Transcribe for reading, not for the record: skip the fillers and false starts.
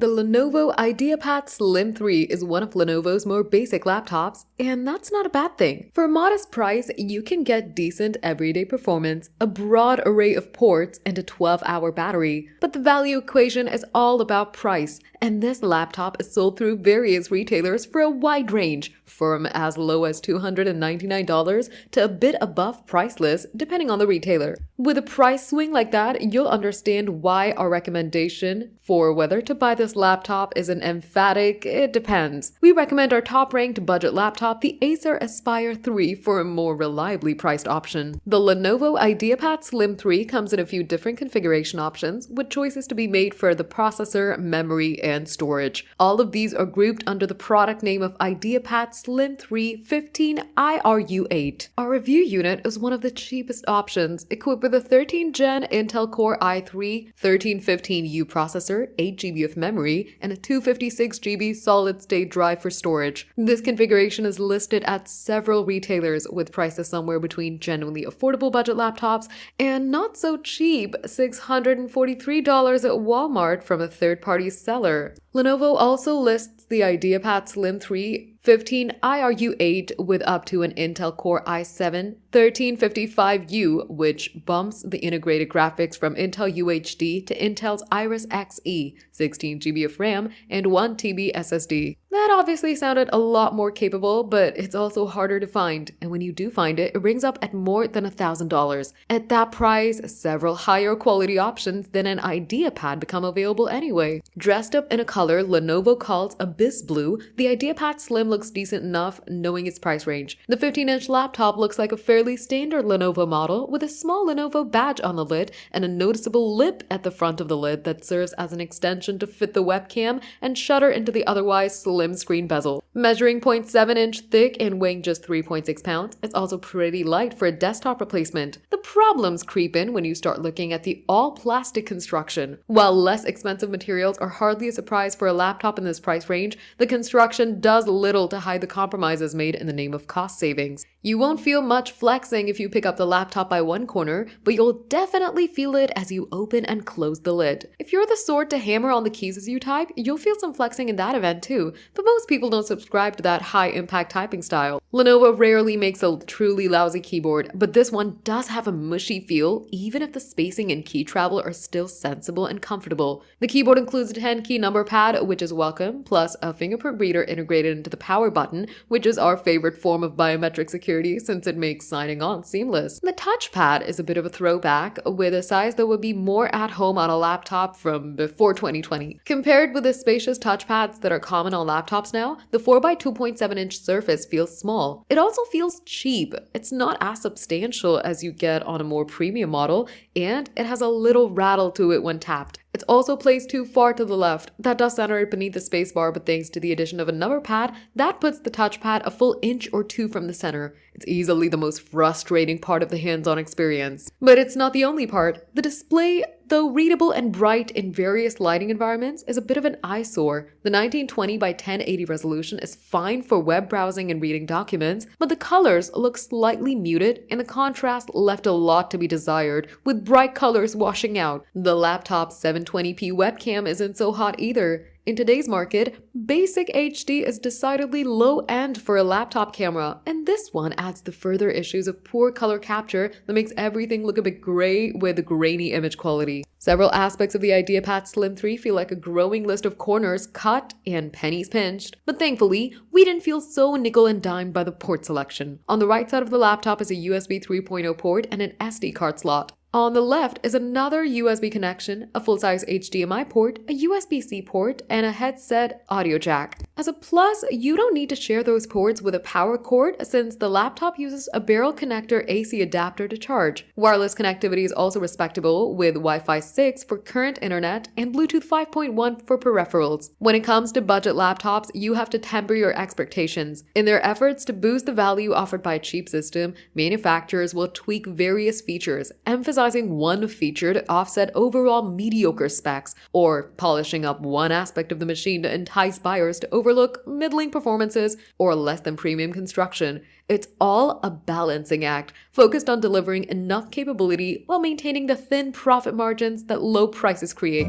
The Lenovo IdeaPad Slim 3 is one of Lenovo's more basic laptops, and that's not a bad thing. For a modest price, you can get decent everyday performance, a broad array of ports, and a 12-hour battery. But the value equation is all about price, and this laptop is sold through various retailers for a wide range, from as low as $299 to a bit above price list, depending on the retailer. With a price swing like that, you'll understand why our recommendation for whether to buy this laptop is an emphatic "it depends." We recommend our top-ranked budget laptop, the Acer Aspire 3, for a more reliably priced option. The Lenovo IdeaPad Slim 3 comes in a few different configuration options, with choices to be made for the processor, memory, and storage. All of these are grouped under the product name of IdeaPad Slim 3 15IRU8. Our review unit is one of the cheapest options, equipped with a 13th Gen Intel Core i3 1315U processor, 8GB of memory, and a 256GB solid-state drive for storage. This configuration is listed at several retailers, with prices somewhere between genuinely affordable budget laptops and not so cheap $643 at Walmart from a third-party seller. Lenovo also lists the IdeaPad Slim 3 15IRU8 with up to an Intel Core i7 1355U, which bumps the integrated graphics from Intel UHD to Intel's Iris Xe, 16GB of RAM, and 1TB SSD. That obviously sounded a lot more capable, but it's also harder to find, and when you do find it, it rings up at more than $1,000. At that price, several higher quality options than an IdeaPad become available anyway. Dressed up in a color Lenovo calls Abyss Blue, the IdeaPad Slim looks decent enough knowing its price range. The 15-inch laptop looks like a fairly standard Lenovo model with a small Lenovo badge on the lid and a noticeable lip at the front of the lid that serves as an extension to fit the webcam and shutter into the otherwise slim screen bezel. Measuring 0.7-inch thick and weighing just 3.6 pounds, it's also pretty light for a desktop replacement. The problems creep in when you start looking at the all-plastic construction. While less expensive materials are hardly a surprise for a laptop in this price range, the construction does little to hide the compromises made in the name of cost savings. You won't feel much flexing if you pick up the laptop by one corner, but you'll definitely feel it as you open and close the lid. If you're the sort to hammer on the keys as you type, you'll feel some flexing in that event too, but most people don't subscribe to that high-impact typing style. Lenovo rarely makes a truly lousy keyboard, but this one does have a mushy feel, even if the spacing and key travel are still sensible and comfortable. The keyboard includes a 10-key number pad, which is welcome, plus a fingerprint reader integrated into the power button, which is our favorite form of biometric security since it makes signing on seamless. The touchpad is a bit of a throwback, with a size that would be more at home on a laptop from before 2020. Compared with the spacious touchpads that are common on laptops now, the 4x2.7-inch surface feels small. It also feels cheap. It's not as substantial as you get on a more premium model, and it has a little rattle to it when tapped. It's also placed too far to the left. That does center it beneath the spacebar, but thanks to the addition of a number pad, that puts the touchpad a full inch or two from the center. It's easily the most frustrating part of the hands-on experience. But it's not the only part. The display, though readable and bright in various lighting environments, is a bit of an eyesore. The 1920 by 1080 resolution is fine for web browsing and reading documents, but the colors look slightly muted and the contrast left a lot to be desired, with bright colors washing out. The laptop's 720p webcam isn't so hot either. In today's market, basic HD is decidedly low-end for a laptop camera, and this one adds the further issues of poor color capture that makes everything look a bit gray with grainy image quality. Several aspects of the IdeaPad Slim 3 feel like a growing list of corners cut and pennies pinched, but thankfully, we didn't feel so nickel and dimed by the port selection. On the right side of the laptop is a USB 3.0 port and an SD card slot. On the left is another USB connection, a full-size HDMI port, a USB-C port, and a headset audio jack. As a plus, you don't need to share those ports with a power cord since the laptop uses a barrel connector AC adapter to charge. Wireless connectivity is also respectable with Wi-Fi 6 for current internet and Bluetooth 5.1 for peripherals. When it comes to budget laptops, you have to temper your expectations. In their efforts to boost the value offered by a cheap system, manufacturers will tweak various features, emphasizing one feature to offset overall mediocre specs, or polishing up one aspect of the machine to entice buyers to overlook middling performances or less than premium construction. It's all a balancing act, focused on delivering enough capability while maintaining the thin profit margins that low prices create.